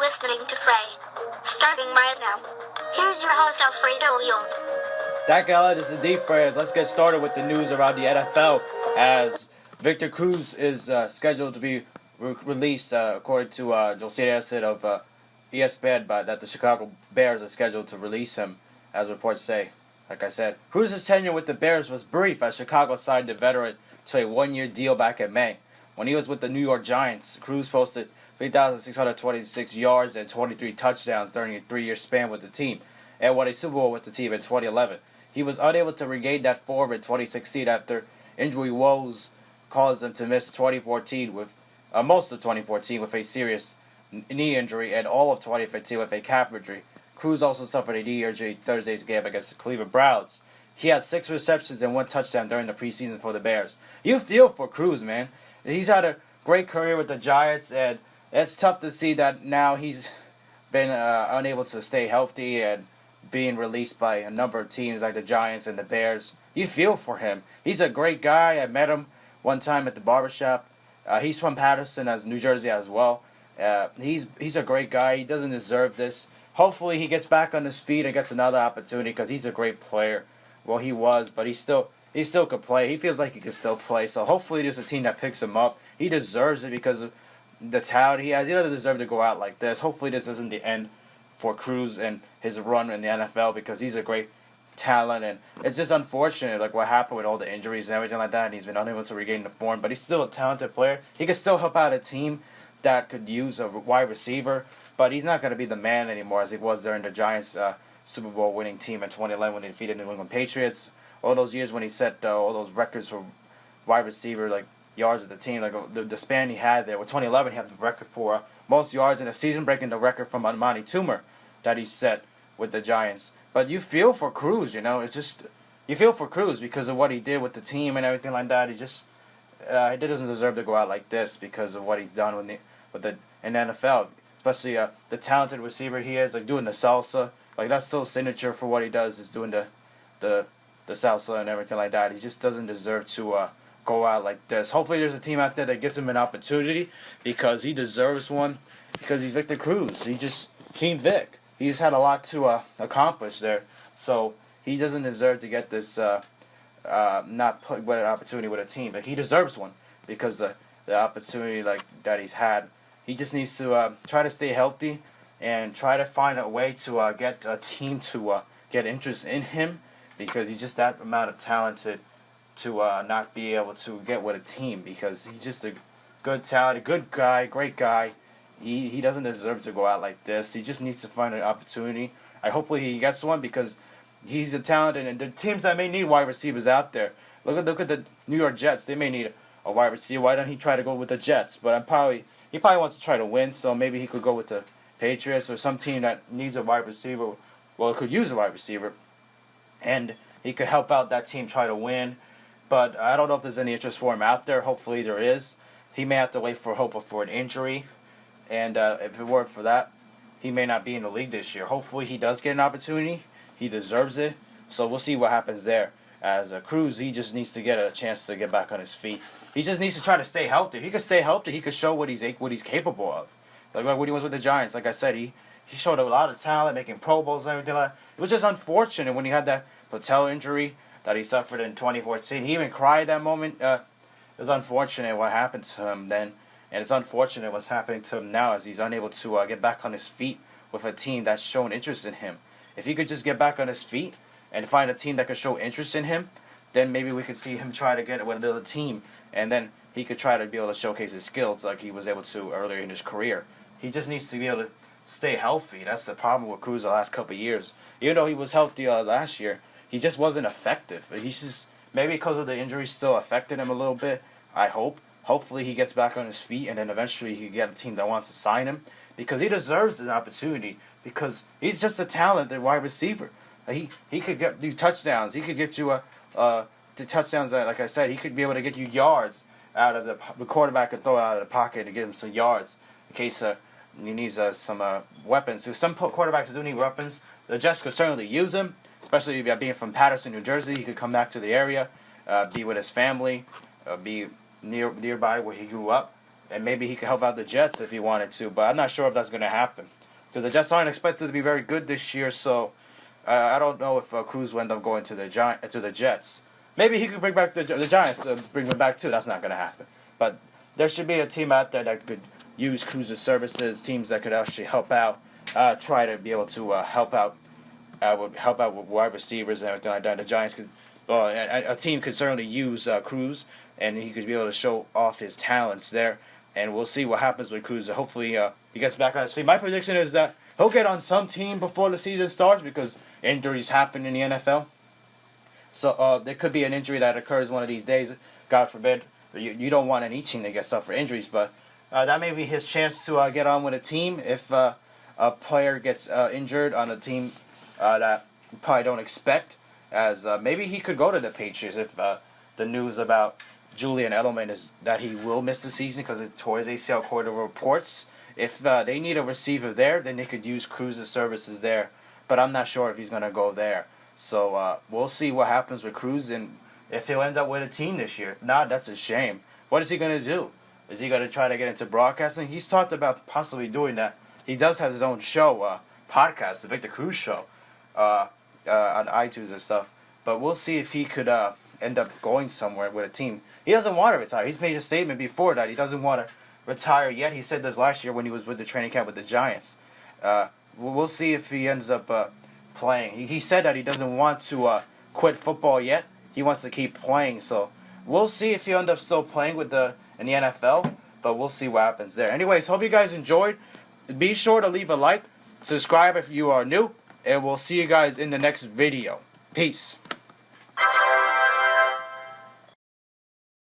listening to Frey. Starting right now. Here's your host Alfredo Leon. Dak Ella, this is Deep Freyers. Let's get started with the news around the NFL as Victor Cruz is scheduled to be released according to Jose Acid of ESPN, but that the Chicago Bears are scheduled to release him, as reports say. Like I said, Cruz's tenure with the Bears was brief as Chicago signed the veteran to a one-year deal back in May. When he was with the New York Giants, Cruz posted 3,626 yards and 23 touchdowns during a three-year span with the team, and won a Super Bowl with the team in 2011. He was unable to regain that form in 2016 after injury woes caused him to miss 2014 with most of 2014 with a serious knee injury and all of 2015 with a calf injury. Cruz also suffered a knee injury Thursday's game against the Cleveland Browns. He had 6 receptions and 1 touchdown during the preseason for the Bears. You feel for Cruz, man. He's had a great career with the Giants, and it's tough to see that now he's been unable to stay healthy and being released by a number of teams like the Giants and the Bears. You feel for him. He's a great guy. I met him one time at the barbershop. He's from Patterson, as New Jersey as well. He's a great guy. He doesn't deserve this. Hopefully he gets back on his feet and gets another opportunity because he's a great player. Well, he was, but he still could play. He feels like he can still play. So hopefully there's a team that picks him up. He deserves it because of the talent he has. He doesn't deserve to go out like this. Hopefully this isn't the end for Cruz and his run in the NFL because he's a great talent, and it's just unfortunate like what happened with all the injuries and everything like that, and he's been unable to regain the form, but he's still a talented player. He could still help out a team that could use a wide receiver, but he's not going to be the man anymore as he was during the Giants Super Bowl winning team in 2011 when they defeated the New England Patriots. All those years when he set all those records for wide receiver like yards of the team, like the span he had there. With 2011, he had the record for most yards in a season, breaking the record from Amani Toomer that he set with the Giants. But you feel for Cruz, it's just, you feel for Cruz because of what he did with the team and everything like that. He doesn't deserve to go out like this because of what he's done in the NFL. Especially the talented receiver he is, like doing the salsa, like that's so signature for what he does, is doing the salsa and everything like that. He just doesn't deserve to go out like this. Hopefully there's a team out there that gives him an opportunity because he deserves one, because he's Victor Cruz. He just, Team Vic. He's had a lot to accomplish there, so he doesn't deserve to get this not put with an opportunity with a team. Like, he deserves one because the opportunity like that he's had. He just needs to try to stay healthy and try to find a way to get a team to get interest in him, because he's just that amount of talented to not be able to get with a team, because he's just a good talent, a good guy, great guy. He doesn't deserve to go out like this. He just needs to find an opportunity. Hopefully he gets one because he's a talent, and the teams that may need wide receivers out there. Look at the New York Jets. They may need a wide receiver. Why don't he try to go with the Jets? But he probably wants to try to win, so maybe he could go with the Patriots or some team that needs a wide receiver. Well, it could use a wide receiver, and he could help out that team try to win. But I don't know if there's any interest for him out there. Hopefully there is. He may have to wait for an injury. And if it weren't for that, he may not be in the league this year. Hopefully he does get an opportunity. He deserves it. So we'll see what happens there. As Cruz, he just needs to get a chance to get back on his feet. He just needs to try to stay healthy. If he can stay healthy, he can show what he's capable of. Like when he was with the Giants, like I said, he showed a lot of talent, making Pro Bowls and everything like that. It was just unfortunate when he had that patella injury that he suffered in 2014. He even cried that moment. It was unfortunate what happened to him then. And it's unfortunate what's happening to him now as he's unable to get back on his feet with a team that's shown interest in him. If he could just get back on his feet and find a team that could show interest in him, then maybe we could see him try to get with another team, and then he could try to be able to showcase his skills like he was able to earlier in his career. He just needs to be able to stay healthy. That's the problem with Cruz the last couple of years. Even though he was healthy last year, he just wasn't effective. He's just, maybe because of the injury still affected him a little bit, I hope. Hopefully he gets back on his feet, and then eventually he can get a team that wants to sign him, because he deserves an opportunity, because he's just a talented wide receiver. He could do touchdowns. He could get you the touchdowns that, like I said, he could be able to get you yards out of the quarterback could throw it out of the pocket to get him some yards in case he needs some weapons. So some quarterbacks do need weapons. The Jets could certainly use him, especially being from Patterson, New Jersey. He could come back to the area, be with his family, be nearby where he grew up. and maybe he could help out the Jets if he wanted to. But I'm not sure if that's going to happen because the Jets aren't expected to be very good this year. So I don't know if Cruz will end up going to the Jets. Maybe he could bring back the Giants to bring them back too. That's not going to happen. But there should be a team out there that could use Cruz's services. Teams that could actually help out, try to be able to help out with wide receivers and everything like that. The Giants could, a team could certainly use Cruz, and he could be able to show off his talents there. And we'll see what happens with Cruz. Hopefully, he gets back on his feet. My prediction is that he'll get on some team before the season starts because injuries happen in the NFL. So there could be an injury that occurs one of these days. God forbid. You don't want any team to get suffer injuries, but that may be his chance to get on with a team if a player gets injured on a team that you probably don't expect. As maybe he could go to the Patriots if the news about Julian Edelman is that he will miss the season because it tore his ACL according to reports. If they need a receiver there, then they could use Cruz's services there. But I'm not sure if he's going to go there. So we'll see what happens with Cruz and if he'll end up with a team this year. If not, that's a shame. What is he going to do? Is he going to try to get into broadcasting? He's talked about possibly doing that. He does have his own show, podcast, the Victor Cruz show, on iTunes and stuff. But we'll see if he could end up going somewhere with a team. He doesn't want to retire. He's made a statement before that he doesn't want to retire yet. He said this last year when he was with the training camp with the Giants. We'll see if he ends up playing. He said that he doesn't want to quit football yet. He wants to keep playing. So we'll see if he ends up still playing in the NFL. But we'll see what happens there. Anyways, hope you guys enjoyed. Be sure to leave a like, subscribe if you are new, and we'll see you guys in the next video. Peace.